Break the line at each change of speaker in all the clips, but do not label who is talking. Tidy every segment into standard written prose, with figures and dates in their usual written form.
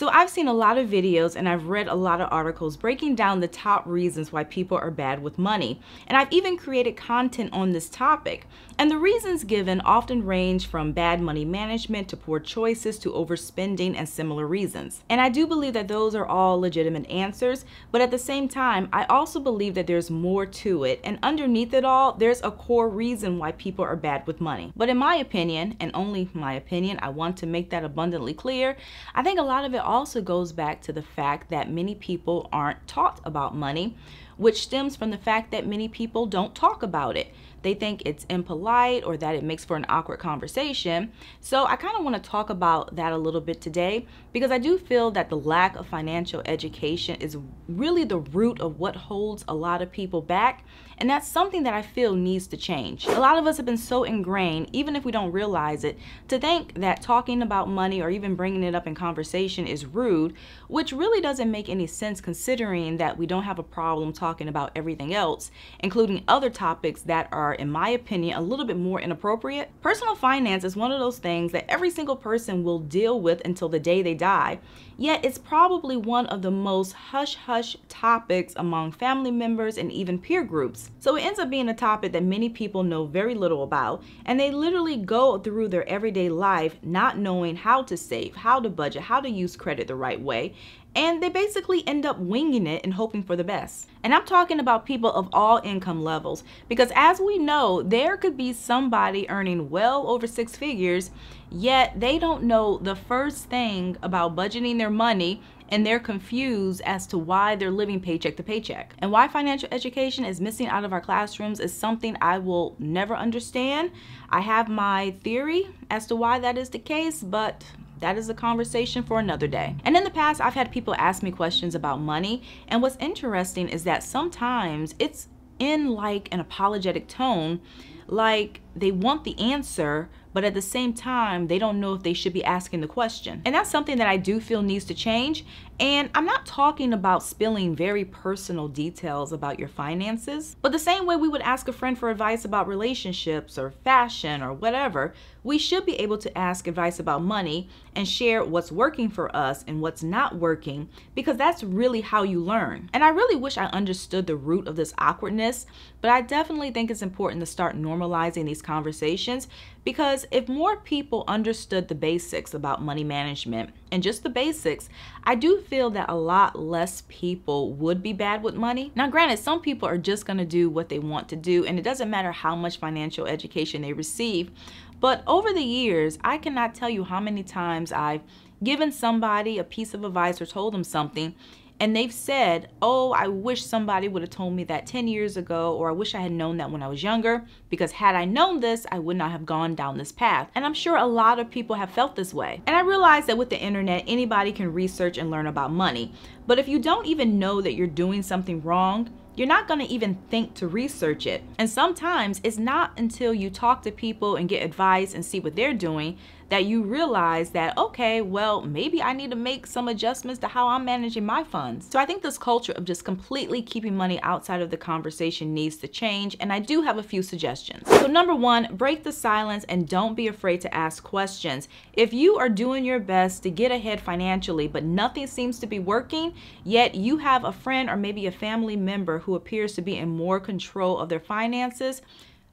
So I've seen a lot of videos and I've read a lot of articles breaking down the top reasons why people are bad with money. And I've even created content on this topic. And the reasons given often range from bad money management to poor choices to overspending and similar reasons. And I do believe that those are all legitimate answers, but at the same time, I also believe that there's more to it. And underneath it all, there's a core reason why people are bad with money. But in my opinion, and only my opinion, I want to make that abundantly clear, I think a lot of it also goes back to the fact that many people aren't taught about money, which stems from the fact that many people don't talk about it. They think it's impolite or that it makes for an awkward conversation. So I kind of want to talk about that a little bit today because I do feel that the lack of financial education is really the root of what holds a lot of people back. And that's something that I feel needs to change. A lot of us have been so ingrained, even if we don't realize it, to think that talking about money or even bringing it up in conversation is rude, which really doesn't make any sense considering that we don't have a problem talking about everything else, including other topics that are, in my opinion, a little bit more inappropriate. Personal finance is one of those things that every single person will deal with until the day they die. Yet it's probably one of the most hush-hush topics among family members and even peer groups. So it ends up being a topic that many people know very little about, and they literally go through their everyday life not knowing how to save, how to budget, how to use credit the right way, and they basically end up winging it and hoping for the best. And I'm talking about people of all income levels, because as we know, there could be somebody earning well over 6 figures, yet they don't know the first thing about budgeting their money, and they're confused as to why they're living paycheck to paycheck. And why financial education is missing out of our classrooms is something I will never understand. I have my theory as to why that is the case, but that is a conversation for another day. And in the past, I've had people ask me questions about money. And what's interesting is that sometimes it's in like an apologetic tone, like they want the answer, but at the same time, they don't know if they should be asking the question. And that's something that I do feel needs to change. And I'm not talking about spilling very personal details about your finances, but the same way we would ask a friend for advice about relationships or fashion or whatever, we should be able to ask advice about money and share what's working for us and what's not working, because that's really how you learn. And I really wish I understood the root of this awkwardness, but I definitely think it's important to start normalizing these conversations, because if more people understood the basics about money management and just the basics, I do feel that a lot less people would be bad with money. Now, granted, some people are just going to do what they want to do, and it doesn't matter how much financial education they receive. But over the years, I cannot tell you how many times I've given somebody a piece of advice or told them something, and they've said, oh, I wish somebody would have told me that 10 years ago, or I wish I had known that when I was younger, because had I known this, I would not have gone down this path. And I'm sure a lot of people have felt this way. And I realize that with the internet, anybody can research and learn about money. But if you don't even know that you're doing something wrong, you're not going to even think to research it. And sometimes it's not until you talk to people and get advice and see what they're doing that you realize that, okay, well, maybe I need to make some adjustments to how I'm managing my funds. So I think this culture of just completely keeping money outside of the conversation needs to change, and I do have a few suggestions. So number one, break the silence and don't be afraid to ask questions. If you are doing your best to get ahead financially, but nothing seems to be working, yet you have a friend or maybe a family member who appears to be in more control of their finances,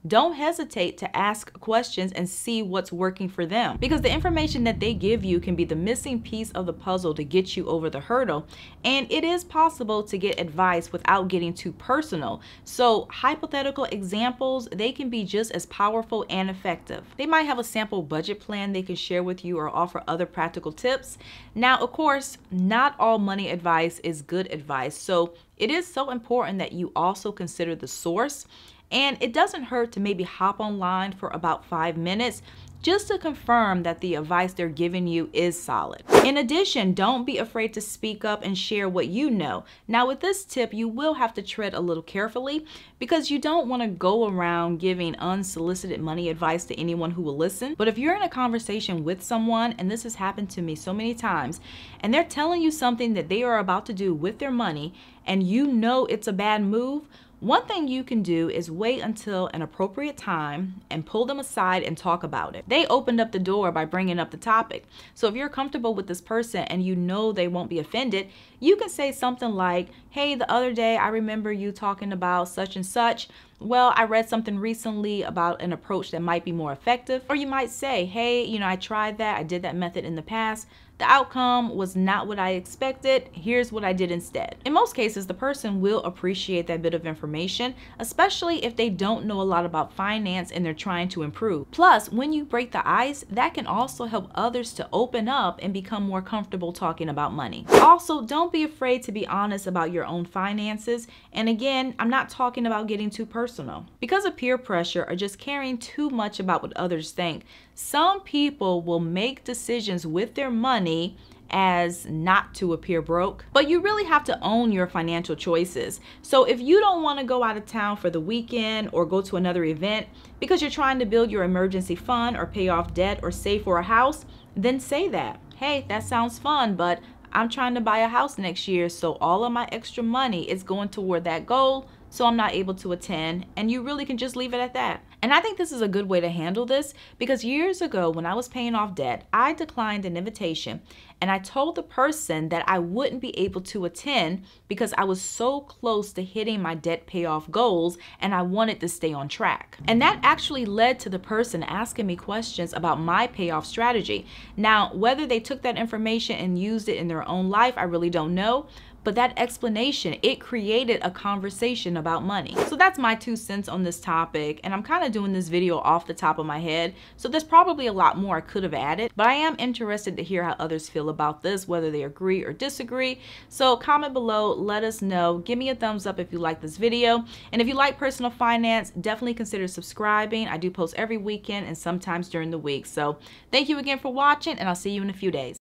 don't hesitate to ask questions and see what's working for them, because the information that they give you can be the missing piece of the puzzle to get you over the hurdle. And it is possible to get advice without getting too personal. So hypothetical examples, they can be just as powerful and effective. They might have a sample budget plan they can share with you or offer other practical tips. Now, of course, not all money advice is good advice. So it is so important that you also consider the source. And it doesn't hurt to maybe hop online for about 5 minutes just to confirm that the advice they're giving you is solid. In addition, don't be afraid to speak up and share what you know. Now, with this tip, you will have to tread a little carefully, because you don't want to go around giving unsolicited money advice to anyone who will listen. But if you're in a conversation with someone, and this has happened to me so many times, and they're telling you something that they are about to do with their money, and you know it's a bad move, One thing you can do is wait until an appropriate time and pull them aside and talk about it. They opened up the door by bringing up the topic. So if you're comfortable with this person and you know they won't be offended, you can say something like, hey, the other day I remember you talking about such and such. Well, I read something recently about an approach that might be more effective. Or you might say, hey, I tried that. I did that method in the past. The outcome was not what I expected. Here's what I did instead. In most cases, the person will appreciate that bit of information, especially if they don't know a lot about finance and they're trying to improve. Plus, when you break the ice, that can also help others to open up and become more comfortable talking about money. Also, don't be afraid to be honest about your own finances. And again, I'm not talking about getting too personal. Because of peer pressure or just caring too much about what others think, some people will make decisions with their money as not to appear broke, but you really have to own your financial choices. So if you don't want to go out of town for the weekend or go to another event because you're trying to build your emergency fund or pay off debt or save for a house, then say that. Hey, that sounds fun, but I'm trying to buy a house next year, so all of my extra money is going toward that goal, so I'm not able to attend, and you really can just leave it at that. And I think this is a good way to handle this, because years ago when I was paying off debt, I declined an invitation and I told the person that I wouldn't be able to attend because I was so close to hitting my debt payoff goals and I wanted to stay on track. And that actually led to the person asking me questions about my payoff strategy. Now, whether they took that information and used it in their own life, I really don't know. But that explanation, it created a conversation about money. So that's my 2 cents on this topic. And I'm kind of doing this video off the top of my head. So there's probably a lot more I could have added, but I am interested to hear how others feel about this, whether they agree or disagree. So comment below, let us know. Give me a thumbs up if you like this video. And if you like personal finance, definitely consider subscribing. I do post every weekend and sometimes during the week. So thank you again for watching, and I'll see you in a few days.